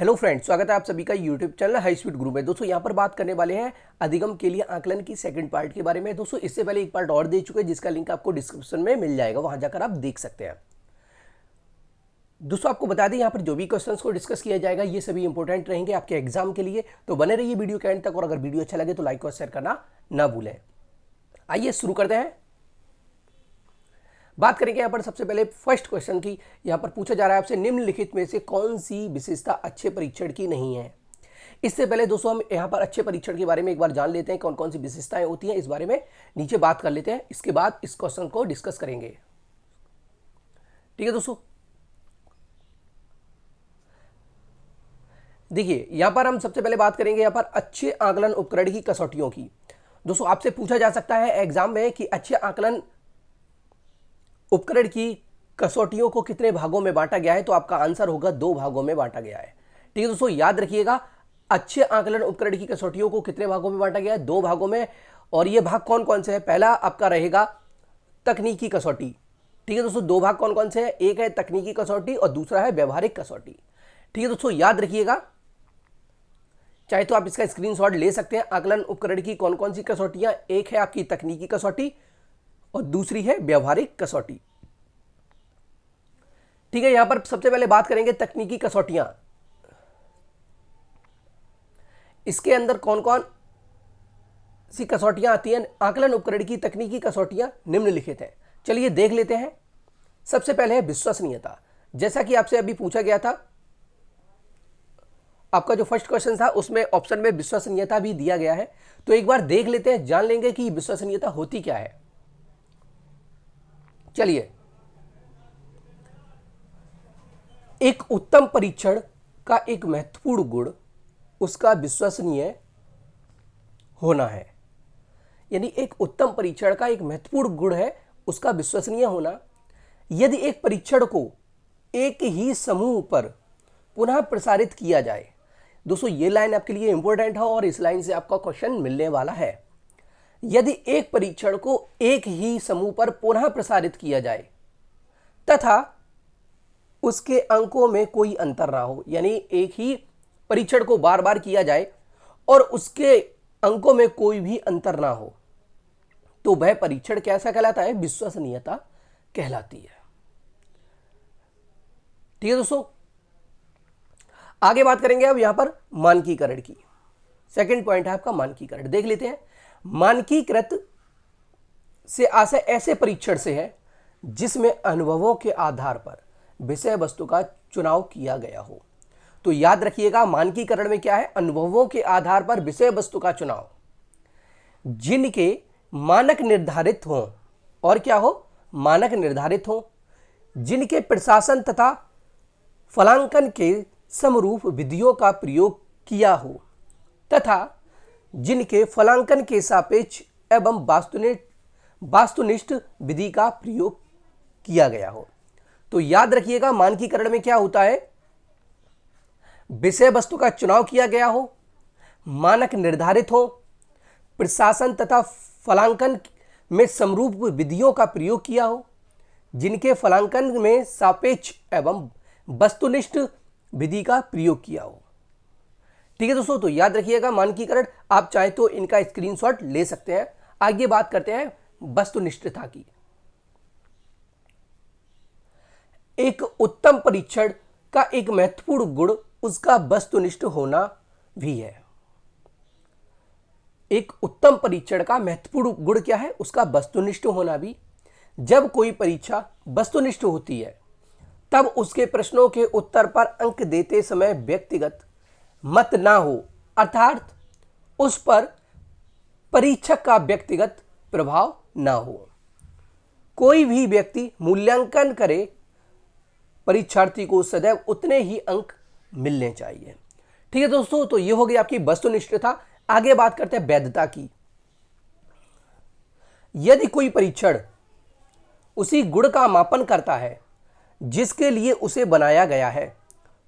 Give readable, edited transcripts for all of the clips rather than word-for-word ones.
Hello friends, स्वागत है आप सभी का यूट्यूब चैनल हाई स्पीड गुरु में। दोस्तों यहाँ पर बात करने वाले हैं अधिगम के लिए आकलन की सेकंड पार्ट के बारे में। दोस्तों इससे पहले एक पार्ट और दे चुके हैं जिसका लिंक आपको डिस्क्रिप्शन में मिल जाएगा, वहां जाकर आप देख सकते हैं। दोस्तों आपको बता दें, यहाँ पर जो भी क्वेश्चंस को डिस्कस किया जाएगा ये सभी इंपॉर्टेंट रहेंगे आपके एग्जाम के लिए, तो बने रहिए वीडियो के एंड तक। और अगर वीडियो अच्छा लगे तो लाइक और शेयर करना ना भूलें। आइए शुरू करते हैं। बात करेंगे यहाँ पर सबसे पहले फर्स्ट क्वेश्चन की। यहाँ पर पूछा जा रहा है आपसे, निम्नलिखित में से कौन सी विशेषता अच्छे परीक्षण की नहीं है। इससे पहले दोस्तों हम यहाँ पर अच्छे परीक्षण के बारे में एक बार जान लेते हैं, कौन कौन सी विशेषताएं होती हैं, इस बारे में नीचे बात कर लेते हैं। इसके बाद इस क्वेश्चन को डिस्कस करेंगे। ठीक है दोस्तों, देखिए यहाँ पर हम सबसे पहले बात करेंगे यहाँ पर अच्छे आकलन उपकरण की कसौटियों की। दोस्तों आपसे पूछा जा सकता है एग्जाम में कि अच्छे आकलन उपकरण की कसौटियों को कितने भागों में बांटा गया है, तो आपका आंसर होगा 2 भागों में बांटा गया है। ठीक है दोस्तों, याद रखिएगा, अच्छे आकलन उपकरण की कसौटियों को कितने भागों में बांटा गया है, 2 भागों में। और ये भाग कौन कौन से हैं? पहला आपका रहेगा तकनीकी कसौटी। ठीक है दोस्तों, 2 भाग कौन कौन से हैं? एक है तकनीकी कसौटी और दूसरा है व्यवहारिक कसौटी। ठीक है दोस्तों, याद रखिएगा, चाहे तो आप इसका स्क्रीनशॉट ले सकते हैं। आकलन उपकरण की कौन कौन सी कसौटियां? एक है आपकी तकनीकी कसौटी और दूसरी है व्यवहारिक कसौटी। ठीक है, यहां पर सबसे पहले बात करेंगे तकनीकी कसौटियां। इसके अंदर कौन कौन सी कसौटियां आती हैं? आकलन उपकरण की तकनीकी कसौटियां निम्नलिखित हैं। चलिए देख लेते हैं। सबसे पहले है विश्वसनीयता। जैसा कि आपसे अभी पूछा गया था, आपका जो फर्स्ट क्वेश्चन था उसमें ऑप्शन में विश्वसनीयता भी दिया गया है, तो एक बार देख लेते हैं, जान लेंगे कि विश्वसनीयता होती क्या है। चलिए, एक उत्तम परीक्षण का एक महत्वपूर्ण गुण उसका विश्वसनीय होना है। यानी एक उत्तम परीक्षण का एक महत्वपूर्ण गुण है उसका विश्वसनीय होना। यदि एक परीक्षण को एक ही समूह पर पुनः प्रसारित किया जाए, दोस्तों ये लाइन आपके लिए इंपॉर्टेंट है और इस लाइन से आपका क्वेश्चन मिलने वाला है। यदि एक परीक्षण को एक ही समूह पर पुनः प्रसारित किया जाए तथा उसके अंकों में कोई अंतर ना हो, यानी एक ही परीक्षण को बार बार किया जाए और उसके अंकों में कोई भी अंतर ना हो, तो वह परीक्षण कैसा कहलाता है? विश्वसनीयता कहलाती है। ठीक है दोस्तों, आगे बात करेंगे अब यहां पर मानकीकरण की। सेकंड पॉइंट है आपका मानकीकरण। देख लेते हैं। मानकीकृत से आशय ऐसे परीक्षण से है जिसमें अनुभवों के आधार पर विषय वस्तु का चुनाव किया गया हो। तो याद रखिएगा, मानकीकरण में क्या है? अनुभवों के आधार पर विषय वस्तु का चुनाव, जिनके मानक निर्धारित हों। और क्या हो? मानक निर्धारित हों, जिनके प्रशासन तथा फलांकन के समरूप विधियों का प्रयोग किया हो तथा जिनके फलांकन के सापेक्ष एवं वास्तुनिष्ठ विधि का प्रयोग किया गया हो। तो याद रखिएगा, मानकीकरण में क्या होता है? विषय वस्तु का चुनाव किया गया हो, मानक निर्धारित हो, प्रशासन तथा फलांकन में समरूप विधियों का प्रयोग किया हो, जिनके फलांकन में सापेक्ष एवं वस्तुनिष्ठ विधि का प्रयोग किया हो। ठीक है दोस्तों, तो याद रखिएगा मानकीकरण। आप चाहे तो इनका स्क्रीनशॉट ले सकते हैं। आगे बात करते हैं वस्तुनिष्ठता की। एक उत्तम परीक्षण का एक महत्वपूर्ण गुण उसका वस्तुनिष्ठ होना भी है। एक उत्तम परीक्षण का महत्वपूर्ण गुण क्या है? उसका वस्तुनिष्ठ होना भी। जब कोई परीक्षा वस्तुनिष्ठ होती है तब उसके प्रश्नों के उत्तर पर अंक देते समय व्यक्तिगत मत ना हो, अर्थात उस पर परीक्षक का व्यक्तिगत प्रभाव ना हो। कोई भी व्यक्ति मूल्यांकन करे, परीक्षार्थी को सदैव उतने ही अंक मिलने चाहिए। ठीक है दोस्तों, तो ये हो गई आपकी वस्तुनिष्ठता। आगे बात करते हैं वैधता की। यदि कोई परीक्षण उसी गुण का मापन करता है जिसके लिए उसे बनाया गया है,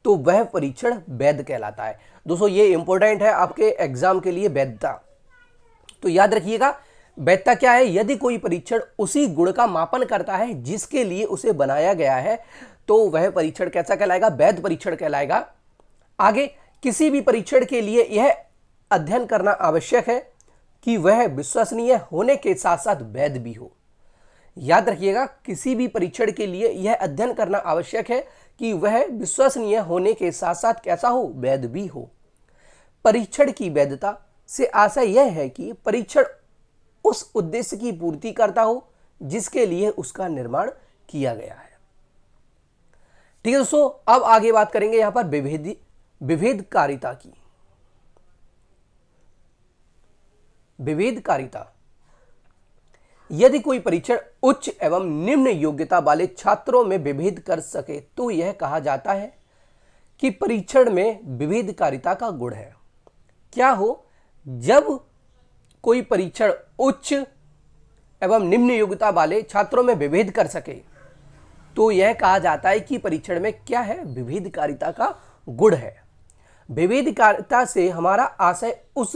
तो वह परीक्षण वैध कहलाता है। दोस्तों ये इंपॉर्टेंट है आपके एग्जाम के लिए, वैधता। तो याद रखिएगा, वैधता क्या है? यदि कोई परीक्षण उसी गुण का मापन करता है जिसके लिए उसे बनाया गया है, तो वह परीक्षण कैसा कहलाएगा? वैध परीक्षण कहलाएगा। आगे, किसी भी परीक्षण के लिए यह अध्ययन करना आवश्यक है कि वह विश्वसनीय होने के साथ साथ वैध भी हो। याद रखिएगा, किसी भी परीक्षण के लिए यह अध्ययन करना आवश्यक है कि वह विश्वसनीय होने के साथ साथ कैसा हो, वैध भी हो। परीक्षण की वैधता से आशय यह है कि परीक्षण उस उद्देश्य की पूर्ति करता हो जिसके लिए उसका निर्माण किया गया है। ठीक है दोस्तों, अब आगे बात करेंगे यहां पर विभेदकारिता की। विभेदकारिता, यदि कोई परीक्षण उच्च एवं निम्न योग्यता वाले छात्रों में विभेद कर सके तो यह कहा जाता है कि परीक्षण में विभेदकारिता का गुण है। क्या हो, जब कोई परीक्षण उच्च एवं निम्न योग्यता वाले छात्रों में विभेद कर सके तो यह कहा जाता है कि परीक्षण में क्या है, विभेदकारिता का गुण है। विभेदकारिता से हमारा आशय उस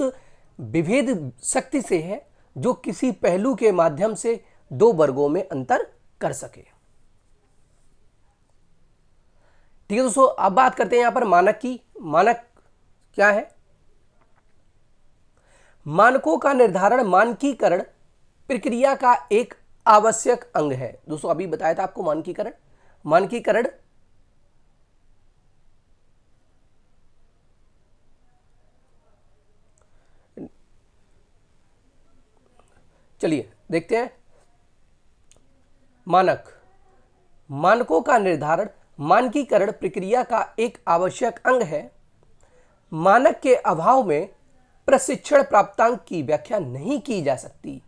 विभेद शक्ति से है जो किसी पहलू के माध्यम से दो वर्गों में अंतर कर सके। ठीक है दोस्तों, अब बात करते हैं यहां पर मानक की। मानक क्या है? मानकों का निर्धारण मानकीकरण प्रक्रिया का एक आवश्यक अंग है। दोस्तों अभी बताया था आपको मानकीकरण चलिए देखते हैं। मानकों का निर्धारण मानकीकरण प्रक्रिया का एक आवश्यक अंग है। मानक के अभाव में प्रशिक्षण प्राप्तांक की व्याख्या नहीं की जा सकती।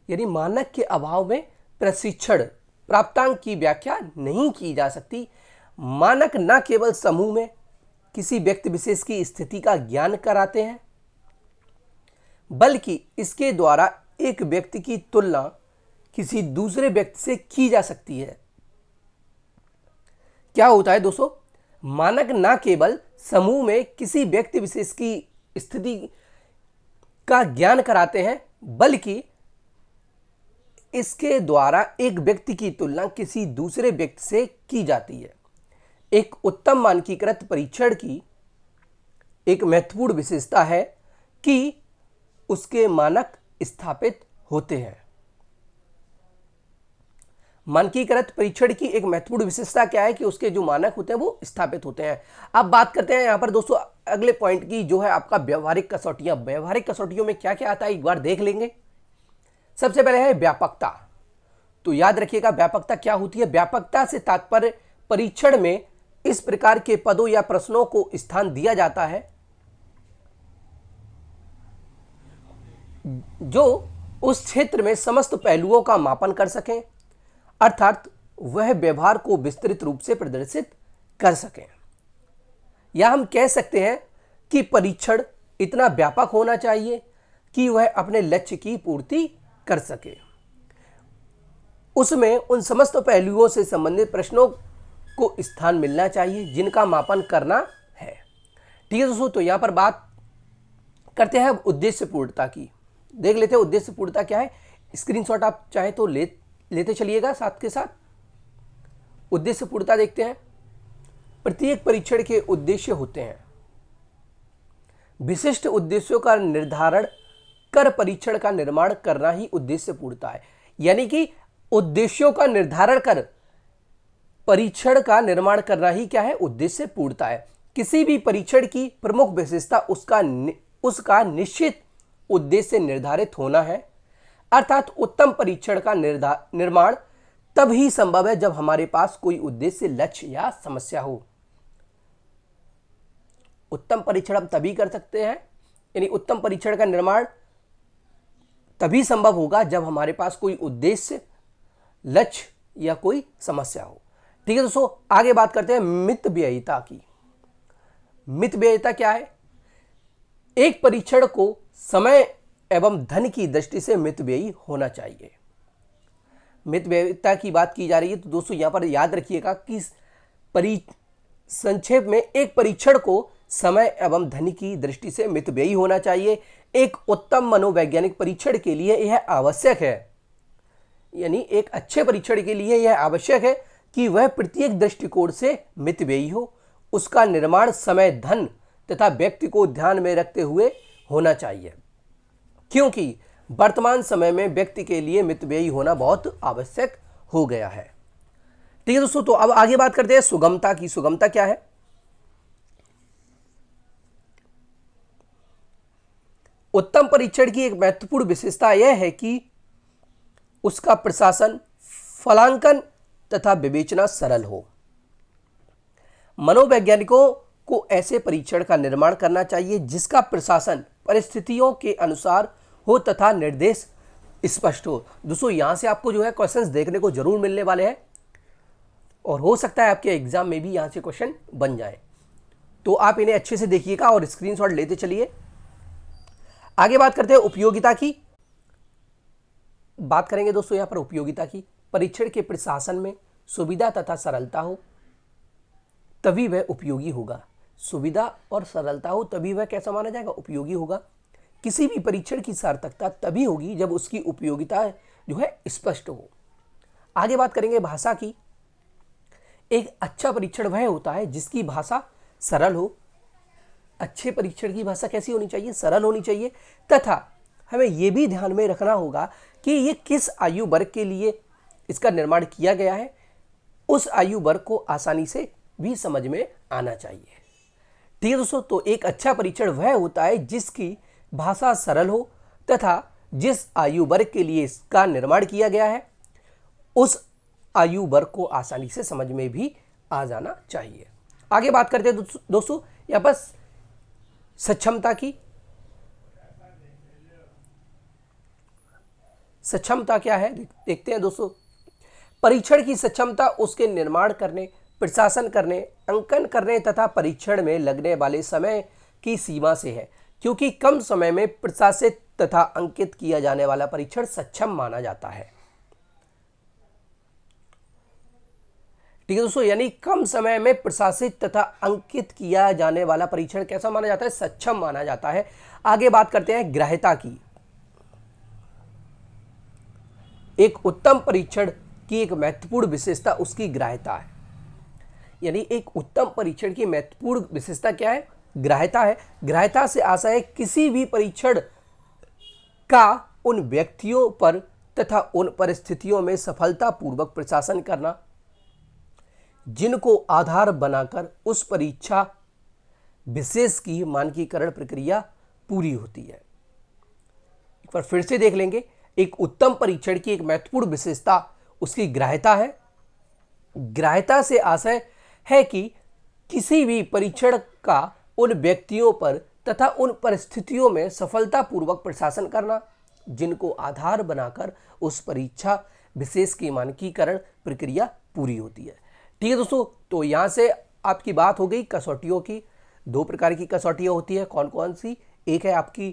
यानी मानक के अभाव में प्रशिक्षण प्राप्तांक की व्याख्या नहीं की जा सकती। मानक न केवल समूह में किसी व्यक्ति विशेष की स्थिति का ज्ञान कराते हैं, बल्कि इसके द्वारा एक व्यक्ति की तुलना किसी दूसरे व्यक्ति से की जा सकती है। क्या होता है दोस्तों, मानक न केवल समूह में किसी व्यक्ति विशेष की स्थिति का ज्ञान कराते हैं, बल्कि इसके द्वारा एक व्यक्ति की तुलना किसी दूसरे व्यक्ति से की जाती है। एक उत्तम मानकीकृत परीक्षण की एक महत्वपूर्ण विशेषता है कि उसके मानक स्थापित होते हैं। मानकीकृत परीक्षण की एक महत्वपूर्ण विशेषता क्या है कि उसके जो मानक होते हैं वो स्थापित होते हैं। अब बात करते हैं यहां पर दोस्तों अगले पॉइंट की, जो है आपका व्यवहारिक कसौटियां। व्यवहारिक कसौटियों में क्या क्या आता है एक बार देख लेंगे। सबसे पहले है व्यापकता। तो याद रखिएगा व्यापकता क्या होती है। व्यापकता से तात्पर्य परीक्षण में इस प्रकार के पदों या प्रश्नों को स्थान दिया जाता है जो उस क्षेत्र में समस्त पहलुओं का मापन कर सकें, अर्थात वह व्यवहार को विस्तृत रूप से प्रदर्शित कर सकें। या हम कह सकते हैं कि परीक्षण इतना व्यापक होना चाहिए कि वह अपने लक्ष्य की पूर्ति कर सके। उसमें उन समस्त पहलुओं से संबंधित प्रश्नों को स्थान मिलना चाहिए जिनका मापन करना है। ठीक है दोस्तों, तो यहां पर बात करते हैं अब उद्देश्यपूर्णता की। देख लेते हैं उद्देश्यपूर्णता क्या है। स्क्रीनशॉट आप चाहे तो लेते चलिएगा साथ के साथ। उद्देश्यपूर्णता देखते हैं। प्रत्येक परीक्षण के उद्देश्य होते हैं। विशिष्ट उद्देश्यों का निर्धारण कर परीक्षण का निर्माण करना ही उद्देश्यपूर्णता है। यानी कि उद्देश्यों का निर्धारण कर परीक्षण का निर्माण करना ही क्या है, उद्देश्यपूर्णता है। किसी भी परीक्षण की प्रमुख विशेषता उसका निश्चित उद्देश्य निर्धारित होना है। अर्थात उत्तम परीक्षण का निर्माण तभी संभव है जब हमारे पास कोई उद्देश्य, लक्ष्य या समस्या हो। उत्तम परीक्षण हम तभी कर सकते हैं, यानी उत्तम परीक्षण का निर्माण तभी संभव होगा जब हमारे पास कोई उद्देश्य, लक्ष्य या कोई समस्या हो। ठीक है दोस्तों, आगे बात करते हैं मितव्ययिता की। मितव्ययिता क्या है? एक परीक्षण को समय एवं धन की दृष्टि से मितव्ययी होना चाहिए। मितव्ययिता की बात की जा रही है तो दोस्तों यहां पर याद रखिएगा कि संक्षेप में एक परीक्षण को समय एवं धन की दृष्टि से मितव्ययी होना चाहिए। एक उत्तम मनोवैज्ञानिक परीक्षण के लिए यह आवश्यक है, यानी एक अच्छे परीक्षण के लिए यह आवश्यक है कि वह प्रत्येक दृष्टिकोण से मितव्ययी हो। उसका निर्माण समय, धन तथा व्यक्ति को ध्यान में रखते हुए होना चाहिए, क्योंकि वर्तमान समय में व्यक्ति के लिए मितव्ययी होना बहुत आवश्यक हो गया है। ठीक है दोस्तों, तो अब आगे बात करते हैं सुगमता की। सुगमता क्या है? उत्तम परीक्षण की एक महत्वपूर्ण विशेषता यह है कि उसका प्रशासन, फलांकन तथा विवेचना सरल हो। मनोवैज्ञानिकों को ऐसे परीक्षण का निर्माण करना चाहिए जिसका प्रशासन परिस्थितियों के अनुसार हो तथा निर्देश स्पष्ट हो। दोस्तों यहां से आपको जो है क्वेश्चंस देखने को जरूर मिलने वाले हैं और हो सकता है आपके एग्जाम में भी यहां से क्वेश्चन बन जाए, तो आप इन्हें अच्छे से देखिएगा और स्क्रीनशॉट लेते चलिए। आगे बात करते हैं उपयोगिता की। बात करेंगे दोस्तों यहां पर उपयोगिता की। परीक्षण के प्रशासन में सुविधा तथा सरलता हो तभी वह उपयोगी होगा। सुविधा और सरलता हो तभी वह कैसा माना जाएगा? उपयोगी होगा। किसी भी परीक्षण की सार्थकता तभी होगी जब उसकी उपयोगिता जो है स्पष्ट हो। आगे बात करेंगे भाषा की। एक अच्छा परीक्षण वह होता है जिसकी भाषा सरल हो। अच्छे परीक्षण की भाषा कैसी होनी चाहिए? सरल होनी चाहिए, तथा हमें यह भी ध्यान में रखना होगा कि ये किस आयु वर्ग के लिए इसका निर्माण किया गया है, उस आयु वर्ग को आसानी से भी समझ में आना चाहिए। ठीक है दोस्तों, तो एक अच्छा परीक्षण वह होता है जिसकी भाषा सरल हो तथा जिस आयु वर्ग के लिए इसका निर्माण किया गया है उस आयु वर्ग को आसानी से समझ में भी आ जाना चाहिए। आगे बात करते हैं दोस्तों यहां पर सक्षमता की। सक्षमता क्या है देखते हैं दोस्तों। परीक्षण की सक्षमता उसके निर्माण करने, प्रशासन करने, अंकन करने तथा परीक्षण में लगने वाले समय की सीमा से है, क्योंकि कम समय में प्रशासित तथा अंकित किया जाने वाला परीक्षण सक्षम माना जाता है। ठीक है दोस्तों, यानी कम समय में प्रशासित तथा अंकित किया जाने वाला परीक्षण कैसा माना जाता है? सक्षम माना जाता है। आगे बात करते हैं ग्राह्यता की। एक उत्तम परीक्षण की एक महत्वपूर्ण विशेषता उसकी ग्राह्यता है। यानी एक उत्तम परीक्षण की महत्वपूर्ण विशेषता क्या है? ग्राह्यता है। ग्राह्यता से आशा है किसी भी परीक्षण का उन व्यक्तियों पर तथा उन परिस्थितियों में सफलतापूर्वक प्रशासन करना जिनको आधार बनाकर उस परीक्षा विशेष की मानकीकरण प्रक्रिया पूरी होती है। एक बार फिर से देख लेंगे। एक उत्तम परीक्षण की एक महत्वपूर्ण विशेषता उसकी ग्राह्यता है। ग्राह्यता से आशय है कि किसी भी परीक्षण का उन व्यक्तियों पर तथा उन परिस्थितियों में सफलतापूर्वक प्रशासन करना जिनको आधार बनाकर उस परीक्षा विशेष की मानकीकरण प्रक्रिया पूरी होती है। ठीक है दोस्तों, तो यहां से आपकी बात हो गई कसौटियों की। दो प्रकार की कसौटियां होती है, कौन कौन सी? एक है आपकी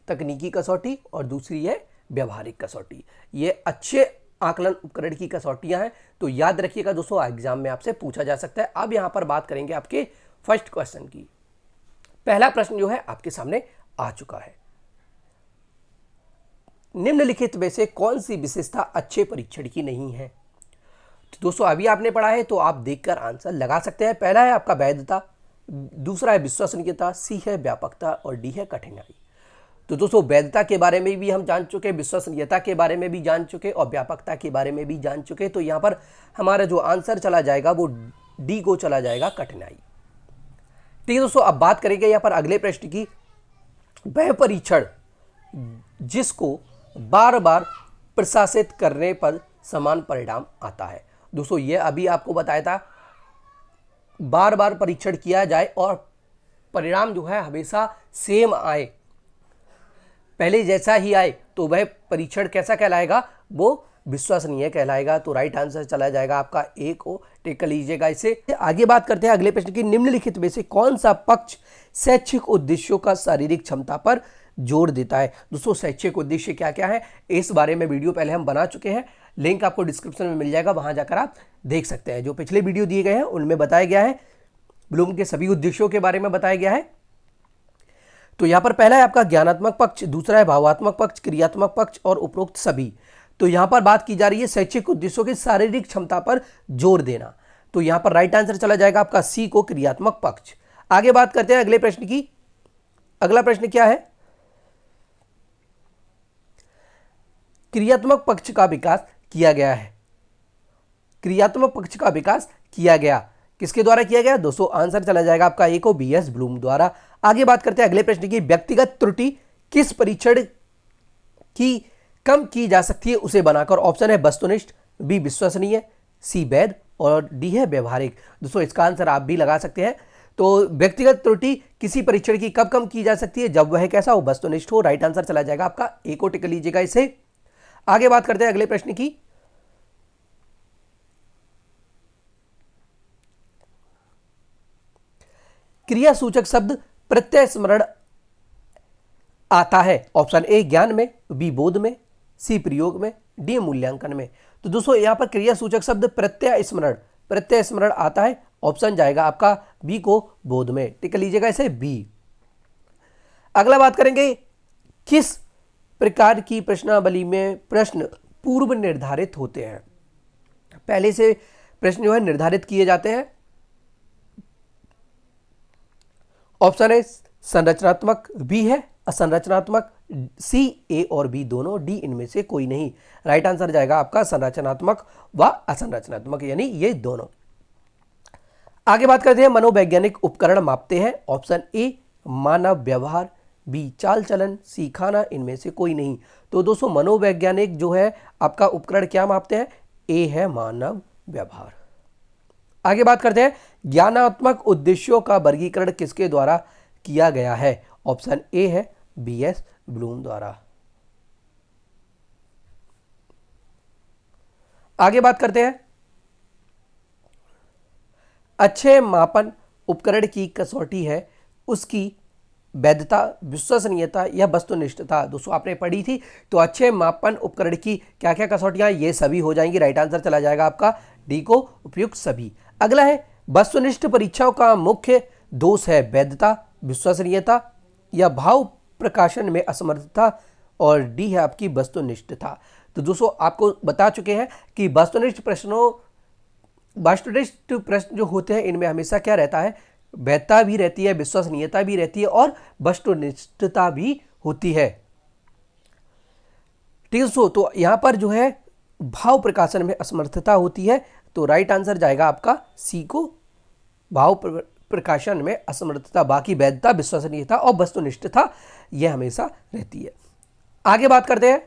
तकनीकी कसौटी और दूसरी है व्यवहारिक कसौटी। ये अच्छे आकलन उपकरण की कसौटियां हैं, तो याद रखिएगा दोस्तों, एग्जाम में आपसे पूछा जा सकता है। अब यहां पर बात करेंगे आपके फर्स्ट क्वेश्चन की। पहला प्रश्न जो है आपके सामने आ चुका है। निम्नलिखित में से कौन सी विशेषता अच्छे परीक्षण की नहीं है? तो दोस्तों अभी आपने पढ़ा है तो आप देखकर आंसर लगा सकते हैं। पहला है आपका वैधता, दूसरा है विश्वसनीयता, सी है व्यापकता और डी है कठिनाई। तो दोस्तों वैधता के बारे में भी हम जान चुके, विश्वसनीयता के बारे में भी जान चुके और व्यापकता के बारे में भी जान चुके। तो यहाँ पर हमारा जो आंसर चला जाएगा वो डी को चला जाएगा, कठिनाई। ठीक है दोस्तों, अब बात करेंगे यहाँ पर अगले प्रश्न की। वह परीक्षण जिसको बार बार प्रशासित करने पर समान परिणाम आता है। दोस्तों ये अभी आपको बताया था, बार बार परीक्षण किया जाए और परिणाम जो है हमेशा सेम आए, पहले जैसा ही आए, तो वह परीक्षण कैसा कहलाएगा? वो विश्वसनीय कहलाएगा। तो राइट आंसर चला जाएगा आपका ए को, टिक कर लीजिएगा इसे। आगे बात करते हैं अगले प्रश्न की। निम्नलिखित में से कौन सा पक्ष शैक्षिक उद्देश्यों का शारीरिक क्षमता पर जोर देता है? दोस्तों शैक्षिक उद्देश्य क्या क्या है इस बारे में वीडियो पहले हम बना चुके हैं, लिंक आपको डिस्क्रिप्शन में मिल जाएगा, वहां जाकर आप देख सकते हैं। जो पिछले वीडियो दिए गए हैं उनमें बताया गया है, ब्लूम के सभी उद्देश्यों के बारे में बताया गया है। तो यहां पर पहला है आपका ज्ञानात्मक पक्ष, दूसरा है भावात्मक पक्ष, क्रियात्मक पक्ष और उपरोक्त सभी। तो यहां पर बात की जा रही है शैक्षिक उद्देश्यों की शारीरिक क्षमता पर जोर देना। तो यहां पर राइट आंसर चला जाएगा आपका सी को, क्रियात्मक पक्ष। आगे बात करते हैं अगले प्रश्न की। अगला प्रश्न क्या है? क्रियात्मक पक्ष का विकास किया गया है। क्रियात्मक पक्ष का विकास किया गया, किसके द्वारा किया गया दोस्तों? आंसर चला जाएगा आपका ए को, बीएस ब्लूम द्वारा। आगे बात करते हैं अगले प्रश्न की। व्यक्तिगत त्रुटि किस परीक्षण की कम की जा सकती है उसे बनाकर? ऑप्शन है वस्तुनिष्ठ, बी विश्वसनीय, सी वैध और डी है व्यवहारिक। दोस्तों इसका आंसर आप भी लगा सकते हैं। तो व्यक्तिगत त्रुटि किसी परीक्षण की कब कम की जा सकती है? जब वह कैसा हो? वस्तुनिष्ठ हो। राइट आंसर चला जाएगा आपका ए को, टिक लीजिएगा इसे। आगे बात करते हैं अगले प्रश्न की। क्रिया सूचक शब्द प्रत्यय स्मरण आता है। ऑप्शन ए ज्ञान में, बी बोध में, सी प्रयोग में, डी मूल्यांकन में। तो दोस्तों यहां पर क्रिया सूचक शब्द प्रत्यय स्मरण आता है। ऑप्शन जाएगा आपका बी को, बोध में। टिक लीजिएगा इसे, बी। अगला बात करेंगे, किस प्रकार की प्रश्नावली में प्रश्न पूर्व निर्धारित होते हैं? पहले से प्रश्न जो है निर्धारित किए जाते हैं। ऑप्शन ए संरचनात्मक, बी है असंरचनात्मक, सी ए और बी दोनों, डी इनमें से कोई नहीं। राइट आंसर जाएगा आपका संरचनात्मक व असंरचनात्मक, यानी ये दोनों। आगे बात करते हैं, मनोवैज्ञानिक उपकरण मापते हैं। ऑप्शन ए मानव व्यवहार, बी चाल चलन, सी खाना, इनमें से कोई नहीं। तो दोस्तों मनोवैज्ञानिक जो है आपका उपकरण क्या मापते हैं? ए है मानव व्यवहार। आगे बात करते हैं, ज्ञानात्मक उद्देश्यों का वर्गीकरण किसके द्वारा किया गया है? ऑप्शन ए है बीएस ब्लूम द्वारा। आगे बात करते हैं, अच्छे मापन उपकरण की कसौटी है उसकी वैधता, विश्वसनीयता या वस्तुनिष्ठता। दोस्तों आपने पढ़ी थी, तो अच्छे मापन उपकरण की क्या क्या कसौटियां? ये सभी हो जाएंगी। राइट आंसर चला जाएगा आपका डी को, उपयुक्त सभी। अगला है, वस्तुनिष्ठ परीक्षाओं का मुख्य दोष है वैधता, विश्वसनीयता या भाव प्रकाशन में असमर्थता, और डी है आपकी वस्तुनिष्ठता। तो दोस्तों आपको बता चुके हैं कि वस्तुनिष्ठ प्रश्न जो होते हैं इनमें हमेशा क्या रहता है? वैधता भी रहती है, विश्वसनीयता भी रहती है और वस्तुनिष्ठता भी होती है। ठीक है, तो यहां पर जो है भाव प्रकाशन में असमर्थता होती है। तो राइट आंसर जाएगा आपका सी को, भाव प्रकाशन में असमर्थता। बाकी वैधता, विश्वसनीयता और वस्तुनिष्ठता यह हमेशा रहती है। आगे बात करते हैं,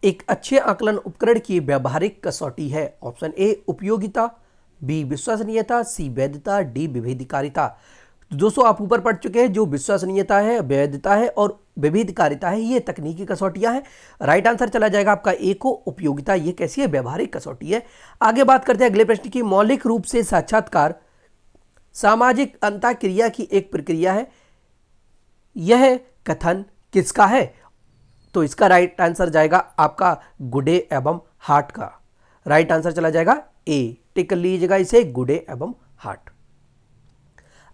एक अच्छे आकलन उपकरण की व्यावहारिक कसौटी है। ऑप्शन ए उपयोगिता, बी विश्वसनीयता, सी वैधता, डी विभेदकारिता। दोस्तों आप ऊपर पढ़ चुके हैं, जो विश्वसनीयता है, वैधता है और विभेदकारिता है, ये तकनीकी कसौटियां हैं। राइट आंसर चला जाएगा आपका ए को, उपयोगिता। ये कैसी है? व्यवहारिक कसौटी है। आगे बात करते हैं अगले प्रश्न की। मौलिक रूप से साक्षात्कार सामाजिक अंतःक्रिया की एक प्रक्रिया है। यह कथन किसका है? तो इसका राइट आंसर जाएगा आपका गुडे एवं हार्ट का। राइट आंसर चला जाएगा ए, टिक लीजिएगा इसे, गुडे एवं हार्ट।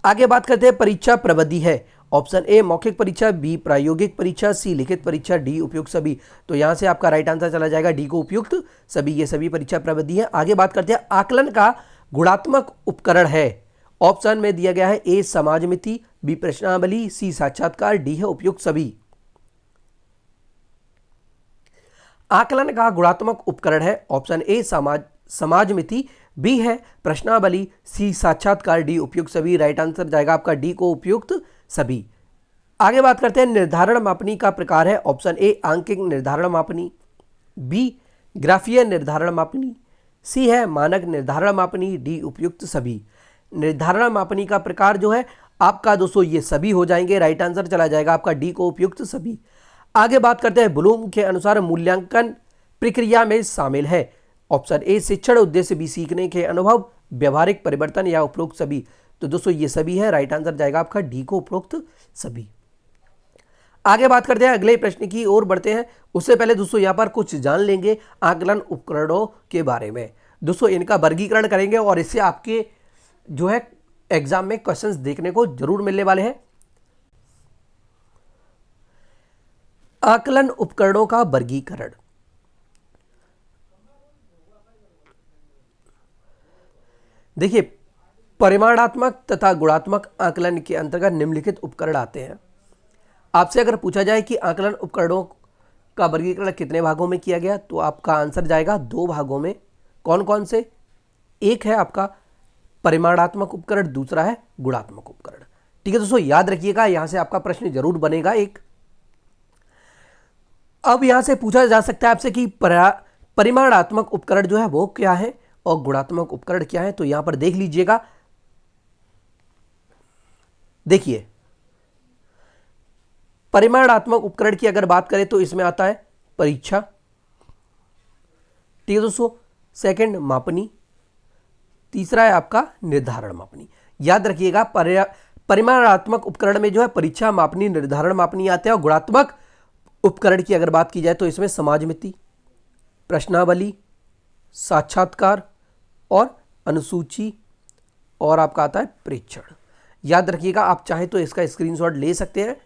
आगे बात करते हैं, परीक्षा प्रविधि है। ऑप्शन ए मौखिक परीक्षा, बी प्रायोगिक परीक्षा, सी लिखित परीक्षा, डी उपयुक्त सभी। तो यहां से आपका राइट आंसर चला जाएगा डी को, उपयुक्त सभी। ये सभी परीक्षा प्रविधि है। आगे बात करते हैं, आकलन का गुणात्मक उपकरण है। ऑप्शन में दिया गया है ए समाजमिति, बी प्रश्नावली, सी साक्षात्कार, डी है उपयुक्त सभी। आकलन का गुणात्मक उपकरण है। ऑप्शन ए समाजमिति, बी है प्रश्नावली, सी साक्षात्कार, डी उपयुक्त सभी। राइट आंसर जाएगा आपका डी को, उपयुक्त सभी। आगे बात करते हैं, निर्धारण मापनी का प्रकार है। ऑप्शन ए आंकिक निर्धारण मापनी, बी ग्राफीय निर्धारण मापनी, सी है मानक निर्धारण मापनी, डी उपयुक्त सभी। निर्धारण मापनी का प्रकार जो है आपका दोस्तों ये सभी हो जाएंगे। राइट आंसर चला जाएगा आपका डी को, उपयुक्त सभी। आगे बात करते हैं, ब्लूम के अनुसार मूल्यांकन प्रक्रिया में शामिल है। ऑप्शन ए शिक्षण उद्देश्य, बी सीखने के अनुभव, व्यवहारिक परिवर्तन या उपरोक्त सभी। तो दोस्तों ये सभी है। राइट आंसर जाएगा आपका डी को, उपरोक्त सभी। आगे बात करते हैं, अगले प्रश्न की ओर बढ़ते हैं। उससे पहले दोस्तों यहां पर कुछ जान लेंगे आकलन उपकरणों के बारे में। दोस्तों इनका वर्गीकरण करेंगे और इससे आपके जो है एग्जाम में क्वेश्चंस देखने को जरूर मिलने वाले हैं। आकलन उपकरणों का वर्गीकरण। देखिए, परिमाणात्मक तथा गुणात्मक आकलन के अंतर्गत निम्नलिखित उपकरण आते हैं। आपसे अगर पूछा जाए कि आकलन उपकरणों का वर्गीकरण कितने भागों में किया गया, तो आपका आंसर जाएगा 2 भागों में। कौन कौन से? एक है आपका परिमाणात्मक उपकरण, दूसरा है गुणात्मक उपकरण। ठीक है दोस्तों, याद रखिएगा, यहां से आपका प्रश्न जरूर बनेगा एक। अब यहां से पूछा जा सकता है आपसे कि परिमाणात्मक उपकरण जो है वो क्या है और गुणात्मक उपकरण क्या है। तो यहां पर देख लीजिएगा, देखिए परिमाणात्मक उपकरण की अगर बात करें तो इसमें आता है परीक्षा, ठीक है दोस्तों, सेकंड मापनी, तीसरा है आपका निर्धारण मापनी। याद रखिएगा, परिमाणात्मक उपकरण में जो है परीक्षा, मापनी, निर्धारण मापनी आते हैं। और गुणात्मक उपकरण की अगर बात की जाए तो इसमें समाजमिति, प्रश्नावली, साक्षात्कार और अनुसूची और आपका आता है प्रेक्षण। याद रखिएगा, आप चाहें तो इसका स्क्रीनशॉट ले सकते हैं।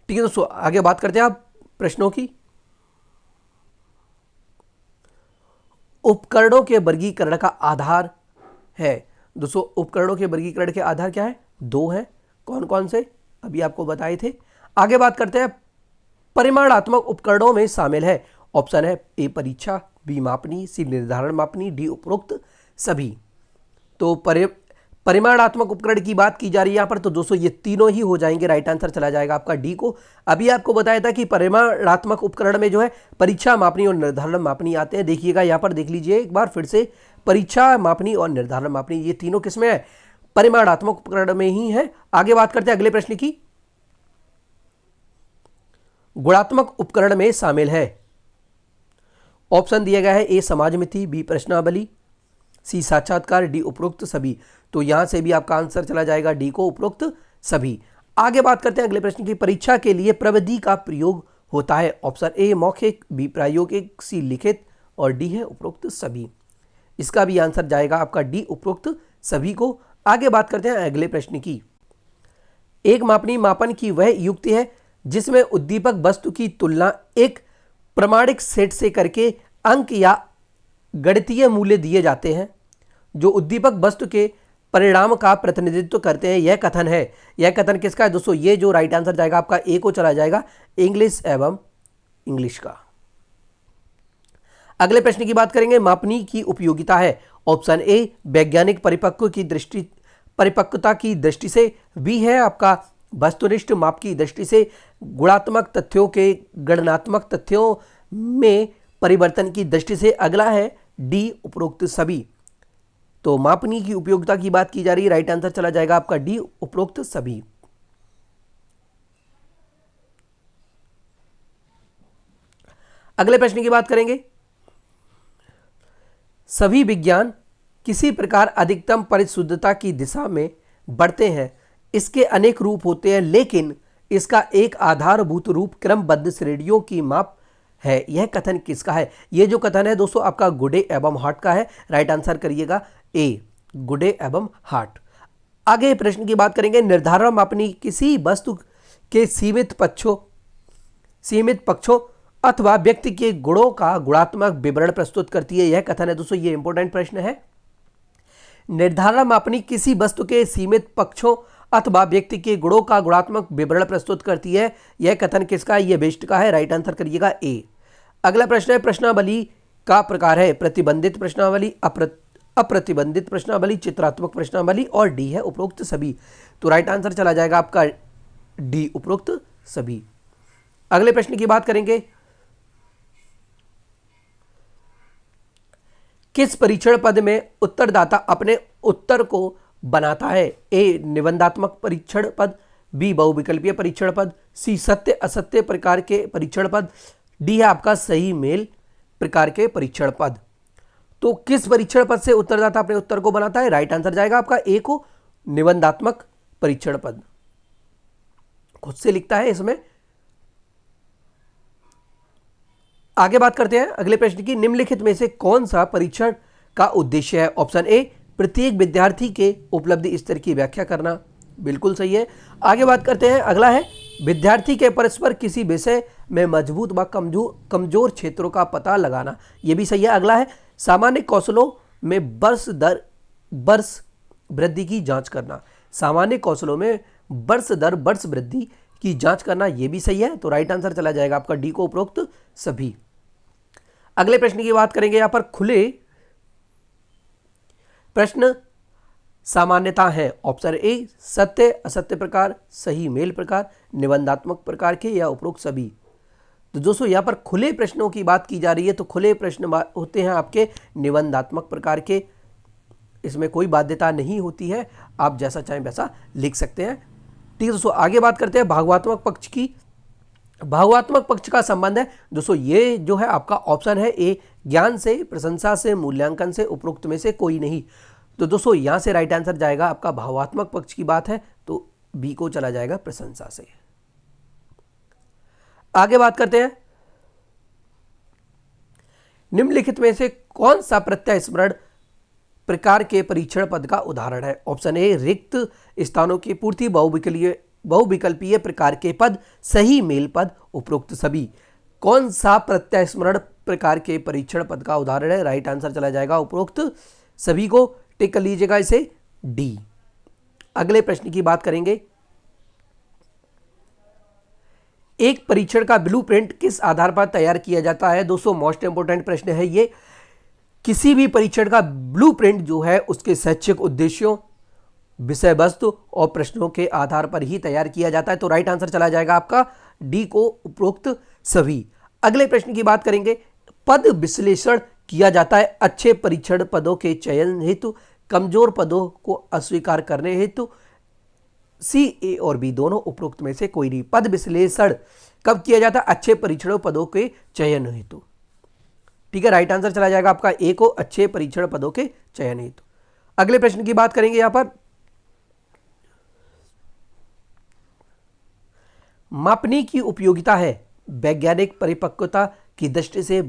ठीक है दोस्तों, आगे बात करते हैं आप प्रश्नों की। उपकरणों के वर्गीकरण का आधार है दोस्तों, उपकरणों के वर्गीकरण के आधार क्या है? 2 हैं। कौन कौन से? अभी आपको बताए थे। आगे बात करते हैं, परिमाणात्मक उपकरणों में शामिल है, ऑप्शन है ए परीक्षा, बी मापनी, सी निर्धारण मापनी, डी उपरोक्त सभी। तो परिमाणात्मक उपकरण की बात की जा रही है यहाँ पर, तो दोस्तों ये तीनों ही हो जाएंगे, राइट आंसर चला जाएगा आपका डी को। अभी आपको बताया था कि परिमाणात्मक उपकरण में जो है परीक्षा, मापनी और निर्धारण मापनी आते हैं। देखिएगा यहाँ पर, देख लीजिए एक बार फिर से, परीक्षा, मापनी और निर्धारण मापनी ये तीनों किसमें है? परिमाणात्मक उपकरण में ही है। आगे बात करते हैं अगले प्रश्न की। गुणात्मक उपकरण में शामिल है, ऑप्शन दिया गया है ए समाजमिति, बी प्रश्नावली, सी साक्षात्कार, डी उपरोक्त सभी। तो यहां से भी आपका आंसर चला जाएगा डी को, उपरोक्त सभी। आगे बात करते हैं अगले प्रश्न की। परीक्षा के लिए प्रविधि का प्रयोग होता है, ऑप्शन ए मौखिक, बी प्रायोगिक, सी लिखित और डी है उपरोक्त सभी। इसका भी आंसर जाएगा आपका डी, उपरोक्त सभी को। आगे बात करते हैं अगले प्रश्न की। एक मापनी मापन की वह युक्ति है जिसमें उद्दीपक वस्तु की तुलना एक प्रमाणिक सेट से करके अंक या गणितीय मूल्य दिए जाते हैं जो उद्दीपक वस्तु के परिणाम का प्रतिनिधित्व करते हैं। यह कथन है, यह कथन किसका है दोस्तों? ये जो राइट आंसर जाएगा आपका ए को चला जाएगा, इंग्लिश एवं इंग्लिश का। अगले प्रश्न की बात करेंगे, मापनी की उपयोगिता है, ऑप्शन ए वैज्ञानिक परिपक्वता की दृष्टि से, बी है आपका वस्तुनिष्ठ माप की दृष्टि से, गुणात्मक तथ्यों के गणनात्मक तथ्यों में परिवर्तन की दृष्टि से, अगला है डी उपरोक्त सभी। तो मापनी की उपयोगिता की बात की जा रही है, राइट आंसर चला जाएगा आपका डी, उपरोक्त सभी। अगले प्रश्न की बात करेंगे, सभी विज्ञान किसी प्रकार अधिकतम परिशुद्धता की दिशा में बढ़ते हैं। इसके अनेक रूप होते हैं, लेकिन इसका एक आधारभूत रूप क्रमबद्ध श्रेणियों की माप है। यह कथन किसका है? यह जो कथन है दोस्तों आपका गुडे एवं हार्ट का है। राइट आंसर करिएगा ए, गुडे एवं हार्ट। आगे प्रश्न की बात करेंगे, निर्धारण मापनी किसी वस्तु के सीमित पक्षों अथवा व्यक्ति के गुणों का गुणात्मक विवरण प्रस्तुत करती है। यह कथन है दोस्तों, यह इंपॉर्टेंट प्रश्न है। निर्धारण मापनी किसी वस्तु के सीमित पक्षों अथवा व्यक्ति के गुणों का गुणात्मक विवरण प्रस्तुत करती है। यह कथन किसका है? यह बेस्ट का है। राइट आंसर करिएगा ए। अगला प्रश्न है, प्रश्नावली का प्रकार है, प्रतिबंधित प्रश्नावली, अप्रतिबंधित प्रश्नावली, चित्रात्मक प्रश्नावली और डी है उपरोक्त सभी। तो राइट आंसर चला जाएगा आपका डी, उपरोक्त सभी। अगले प्रश्न की बात करेंगे, किस परीक्षण पद में उत्तरदाता अपने उत्तर को बनाता है? ए निबंधात्मक परीक्षण पद, बी बहुविकल्पीय परीक्षण पद, सी सत्य असत्य प्रकार के परीक्षण पद, डी है आपका सही मेल प्रकार के परीक्षण पद। तो किस परीक्षण पद से उत्तरदाता अपने उत्तर को बनाता है? राइट आंसर जाएगा आपका ए को, निबंधात्मक परीक्षण पद। खुद से लिखता है इसमें। आगे बात करते हैं अगले प्रश्न की, निम्नलिखित में से कौन सा परीक्षण का उद्देश्य है? ऑप्शन ए प्रत्येक विद्यार्थी के उपलब्धि स्तर की व्याख्या करना, बिल्कुल सही है। आगे बात करते हैं, अगला है विद्यार्थी के परस्पर किसी विषय में मजबूत व कमजोर क्षेत्रों का पता लगाना, यह भी सही है। अगला है सामान्य कौशलों में वर्ष वृद्धि की जांच करना। सामान्य कौशलों में वर्ष वृद्धि की जांच करना, यह भी सही है। तो राइट आंसर चला जाएगा आपका डी को उपरोक्त सभी। अगले प्रश्न की बात करेंगे। यहां पर खुले प्रश्न सामान्यता है। ऑप्शन ए सत्य असत्य प्रकार, सही मेल प्रकार, निबंधात्मक प्रकार के या उपरोक्त सभी। तो दोस्तों यहां पर खुले प्रश्नों की बात की जा रही है, तो खुले प्रश्न होते हैं आपके निबंधात्मक प्रकार के। इसमें कोई बाध्यता नहीं होती है, आप जैसा चाहें वैसा लिख सकते हैं। ठीक है दोस्तों, आगे बात करते हैं भावात्मक पक्ष की। भावात्मक पक्ष का संबंध है दोस्तों, ये जो है आपका ऑप्शन है ए, ज्ञान से, प्रशंसा से, मूल्यांकन से, उपरोक्त में से कोई नहीं। तो दोस्तों यहां से राइट आंसर जाएगा आपका भावात्मक पक्ष की बात है, तो बी को चला जाएगा प्रशंसा से। आगे बात करते हैं, निम्नलिखित में से कौन सा प्रत्यय स्मरण प्रकार के परीक्षण पद का उदाहरण है। ऑप्शन ए रिक्त स्थानों की पूर्ति, बहुविकल्पीय प्रकार के पद, सही मेल पद, उपरोक्त सभी। कौन सा प्रत्यय स्मरण प्रकार के परीक्षण पद का उदाहरण है। राइट आंसर चला जाएगा उपरोक्त सभी को। टिक कर लीजिएगा इसे डी। अगले प्रश्न की बात करेंगे। एक परीक्षण का ब्लूप्रिंट किस आधार पर तैयार किया जाता है। दोस्तों मोस्ट इंपोर्टेंट प्रश्न है ये। किसी भी परीक्षण का ब्लूप्रिंट जो है उसके शैक्षिक उद्देश्यों, विषय वस्तु और प्रश्नों के आधार पर ही तैयार किया जाता है। तो राइट आंसर चला जाएगा आपका डी को उपरोक्त सभी। अगले प्रश्न की बात करेंगे। पद विश्लेषण किया जाता है अच्छे परीक्षण पदों के चयन हेतु, कमजोर पदों को अस्वीकार करने हेतु, सी ए और बी दोनों, उपरोक्त में से कोई नहीं। पद विश्लेषण कब किया जाता है। अच्छे परीक्षण पदों के चयन हेतु। ठीक है, राइट आंसर चला जाएगा आपका ए को, अच्छे परीक्षण पदों के चयन हेतु। अगले प्रश्न की बात करेंगे। यहां पर मापनी की उपयोगिता है वैज्ञानिक परिपक्वता की दृष्टि से,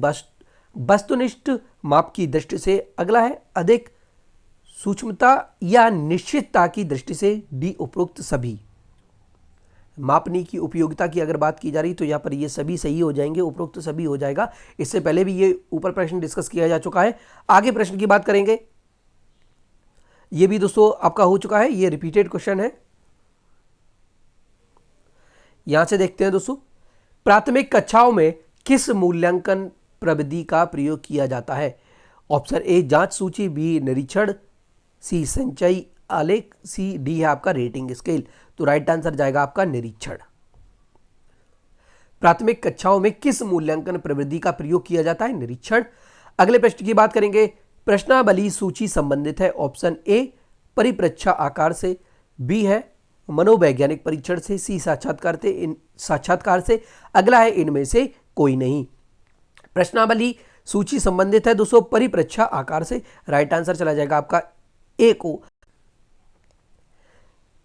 वस्तुनिष्ठ माप की दृष्टि से। अगला है अधिक सूक्ष्मता या निश्चितता की दृष्टि से, डी उपरोक्त सभी। मापनी की उपयोगिता की अगर बात की जा रही तो यहां पर ये सभी सही हो जाएंगे, उपरोक्त सभी हो जाएगा। इससे पहले भी ये ऊपर प्रश्न डिस्कस किया जा चुका है। आगे प्रश्न की बात करेंगे। ये भी दोस्तों आपका हो चुका है, ये रिपीटेड क्वेश्चन है। यहां से देखते हैं दोस्तों, प्राथमिक कक्षाओं में किस मूल्यांकन प्रविधि का प्रयोग किया जाता है। ऑप्शन ए जांच सूची, बी निरीक्षण, सी संचयी आलेख, सी डी है आपका रेटिंग स्केल। तो राइट आंसर जाएगा आपका निरीक्षण। प्राथमिक कक्षाओं में किस मूल्यांकन प्रविधि का प्रयोग किया जाता है, निरीक्षण। अगले प्रश्न की बात करेंगे। प्रश्नावली सूची संबंधित है। ऑप्शन ए परिप्रेक्ष्य आकार से, बी है मनोवैज्ञानिक परीक्षण से, सी साक्षात्कार से। अगला है इनमें से कोई नहीं। प्रश्नावली सूची संबंधित है दोस्तों परिप्रेक्ष्य आकार से। राइट आंसर चला जाएगा आपका ए को।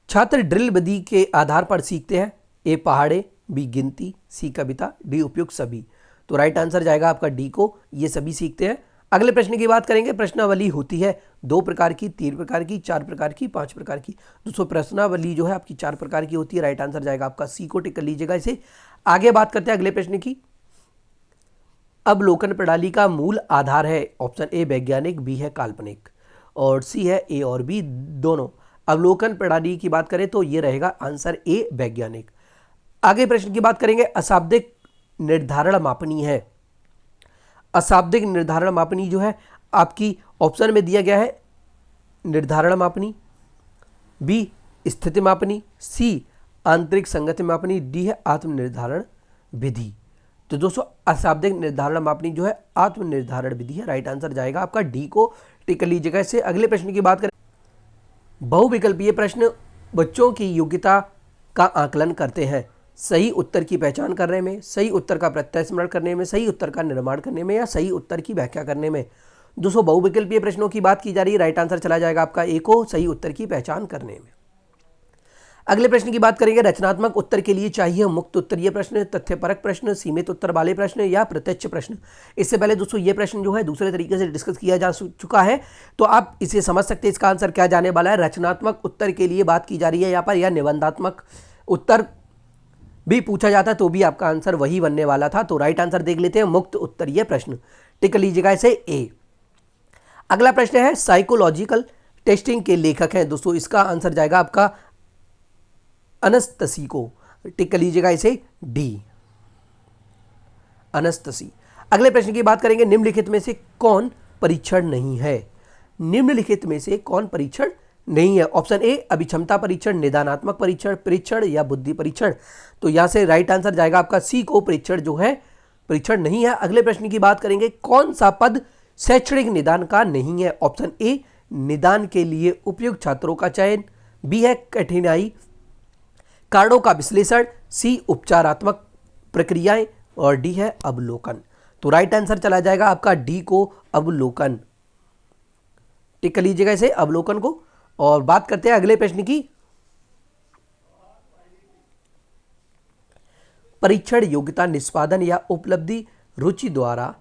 छात्र ड्रिल विधि के आधार पर सीखते हैं। ए पहाड़े, बी गिनती, सी कविता, डी उपयुक्त सभी। तो राइट आंसर जाएगा आपका डी को, ये सभी सीखते हैं। अगले प्रश्न की बात करेंगे। प्रश्नावली होती है 2 प्रकार की, 3 प्रकार की, 4 प्रकार की, 5 प्रकार की। दोस्तों प्रश्नावली जो है आपकी 4 प्रकार की होती है। राइट आंसर जाएगा आपका सी को, टिक कर लीजिएगा इसे। आगे बात करते हैं अगले प्रश्न की। अवलोकन प्रणाली का मूल आधार है। ऑप्शन ए वैज्ञानिक, बी है काल्पनिक और सी है ए और बी दोनों। अवलोकन प्रणाली की बात करें तो ये रहेगा आंसर ए वैज्ञानिक। आगे प्रश्न की बात करेंगे। अशाब्दिक निर्धारण मापनी है। अशाब्दिक निर्धारण मापनी जो है आपकी ऑप्शन में दिया गया है निर्धारण मापनी, बी स्थिति मापनी, सी आंतरिक संगति मापनी, डी है आत्मनिर्धारण विधि। तो दोस्तों अशाब्दिक निर्धारण मापनी जो है आत्मनिर्धारण विधि है। राइट आंसर जाएगा आपका डी को, टिक कर लीजिएगा इसे। अगले प्रश्न की बात करें। बहुविकल्पीय प्रश्न बच्चों की योग्यता का आकलन करते हैं। सही उत्तर की पहचान करने में, सही उत्तर का प्रत्यय स्मरण करने में, सही उत्तर का निर्माण करने में या सही उत्तर की व्याख्या करने में। दोस्तों बहुविकल्पीय प्रश्नों की बात की जा रही है। राइट आंसर चला जाएगा आपका ए को, सही उत्तर की पहचान करने में। अगले प्रश्न की बात करेंगे। रचनात्मक उत्तर के लिए चाहिए मुक्त उत्तरीय प्रश्न, तथ्यपरक प्रश्न, सीमित उत्तर वाले प्रश्न या प्रत्यक्ष प्रश्न। इससे पहले दोस्तों ये प्रश्न जो है दूसरे तरीके से डिस्कस किया जा चुका है, तो आप इसे समझ सकते हैं इसका आंसर क्या जाने वाला है। रचनात्मक उत्तर के लिए बात की जा रही है यहाँ पर, या निबंधात्मक उत्तर भी पूछा जाता तो भी आपका आंसर वही बनने वाला था। तो राइट आंसर देख लेते हैं मुक्त उत्तरीय प्रश्न, टिक लीजिएगा इसे ए। अगला प्रश्न है साइकोलॉजिकल टेस्टिंग के लेखक हैं दोस्तों, इसका आंसर जाएगा आपका अनस्तसी। टिक कर लीजिएगा इसे डी, अनस्तसी। अगले प्रश्न की बात करेंगे, निम्नलिखित में से कौन परीक्षण नहीं है? निम्नलिखित में से कौन परीक्षण नहीं है? ऑप्शन ए अभिक्षमता परीक्षण, निदानात्मक परीक्षण, परीक्षण या बुद्धि परीक्षण। तो यहां से राइट आंसर जाएगा आपका सी को, परीक्षण जो है परीक्षण नहीं है। अगले प्रश्न की बात करेंगे, कौन सा पद शैक्षणिक निदान का नहीं है? ऑप्शन ए निदान के लिए उपयुक्त छात्रों का चयन, बी है कठिनाई कारणों का विश्लेषण, सी उपचारात्मक प्रक्रियाएं और डी है अवलोकन। तो राइट आंसर चला जाएगा आपका डी को, अवलोकन। टिक कर लीजिएगा इसे, अवलोकन को। और बात करते हैं अगले प्रश्न की, परीक्षण योग्यता निष्पादन या उपलब्धि रुचि द्वारा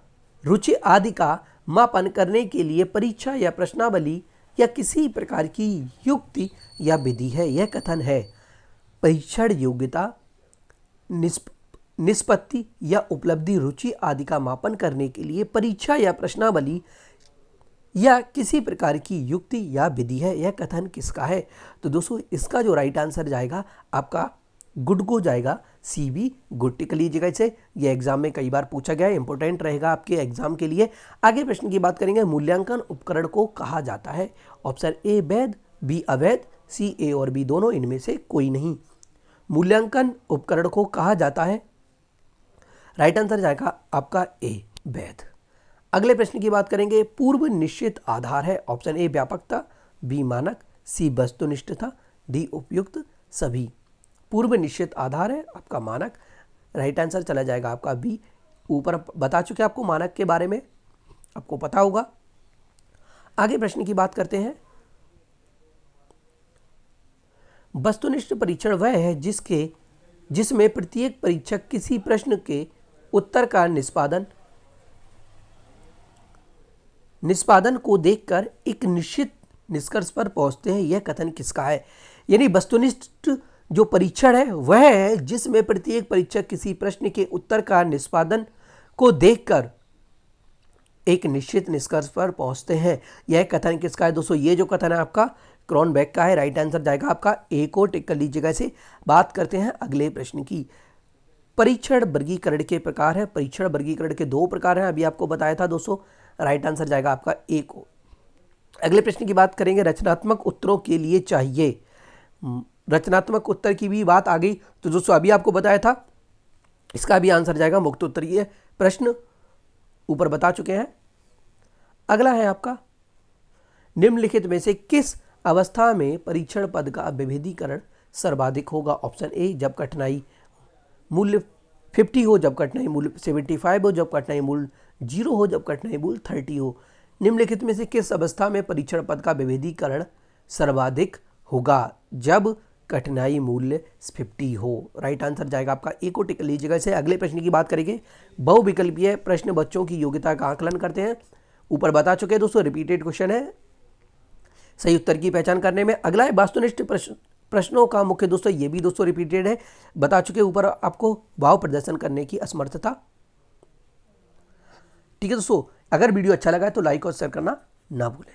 रुचि आदि का मापन करने के लिए परीक्षा या प्रश्नावली या किसी प्रकार की युक्ति या विधि है। यह कथन है, परीक्षण योग्यता निष्पत्ति या उपलब्धि रुचि आदि का मापन करने के लिए परीक्षा या प्रश्नावली या किसी प्रकार की युक्ति या विधि है। यह कथन किसका है? तो दोस्तों इसका जो राइट आंसर जाएगा आपका गुड को जाएगा, सी बी गुड। टिक लीजिएगा इसे, यह एग्जाम में कई बार पूछा गया है, इंपॉर्टेंट रहेगा आपके एग्जाम के लिए। आगे प्रश्न की बात करेंगे, मूल्यांकन उपकरण को कहा जाता है? ऑप्शन ए वैध, बी अवैध, सी ए और बी दोनों, इनमें से कोई नहीं। मूल्यांकन उपकरण को कहा जाता है, राइट आंसर जाएगा आपका ए वैध। अगले प्रश्न की बात करेंगे, पूर्व निश्चित आधार है? ऑप्शन ए व्यापकता, बी मानक, सी वस्तुनिष्ठता, डी उपयुक्त सभी। पूर्व निश्चित आधार है आपका मानक, राइट आंसर चला जाएगा आपका बी। ऊपर बता चुके आपको मानक के बारे में, आपको पता होगा। आगे प्रश्न की बात करते हैं, वस्तुनिष्ठ परीक्षण वह है जिसमें प्रत्येक परीक्षक किसी प्रश्न के उत्तर का निष्पादन को देखकर एक निश्चित निष्कर्ष पर पहुंचते हैं। यह कथन किसका है? यानी वस्तुनिष्ठ जो परीक्षण है वह है जिसमें प्रत्येक परीक्षक किसी प्रश्न के उत्तर का निष्पादन को देखकर एक निश्चित निष्कर्ष पर पहुंचते हैं। यह कथन किसका है दोस्तों? ये जो कथन है आपका क्रॉनबेक का है, राइट आंसर जाएगा आपका ए को। टिक कर लीजिएगा इसे। बात करते हैं अगले प्रश्न की, परीक्षण वर्गीकरण के प्रकार है। परीक्षण वर्गीकरण के दो प्रकार हैं, अभी आपको बताया था दोस्तों, राइट आंसर जाएगा आपका ए को। अगले प्रश्न की बात करेंगे, रचनात्मक उत्तरों के लिए चाहिए। रचनात्मक उत्तर की भी बात आ गई, तो दोस्तों अभी आपको बताया था, इसका भी आंसर जाएगा मुक्त उत्तरीय प्रश्न, ऊपर बता चुके हैं। अगला है आपका, निम्नलिखित में से किस अवस्था में परीक्षण पद का विभेदीकरण सर्वाधिक होगा? ऑप्शन ए जब कठिनाई मूल्य 50 हो, जब कठिनाई मूल्य 75 हो, जब कठिनाई मूल्य 0 हो, जब कठिनाई मूल्य 30 हो। निम्नलिखित में से किस अवस्था में परीक्षण पद का विभेदीकरण सर्वाधिक होगा? जब कठिनाई मूल्य 50 हो। राइट आंसर जाएगा आपका ए को। टिक लीजिएगा इसे। अगले प्रश्न की बात करेंगे, बहुविकल्पीय प्रश्न बच्चों की योग्यता का आकलन करते हैं। ऊपर बता चुके हैं दोस्तों, रिपीटेड क्वेश्चन है सही उत्तर की पहचान करने में। अगला है वस्तुनिष्ठ प्रश्नों का मुख्य दोस्तों, ये भी दोस्तों रिपीटेड है, बता चुके ऊपर आपको, भाव प्रदर्शन करने की असमर्थता। ठीक है दोस्तों, अगर वीडियो अच्छा लगा है तो लाइक और शेयर करना ना भूलें।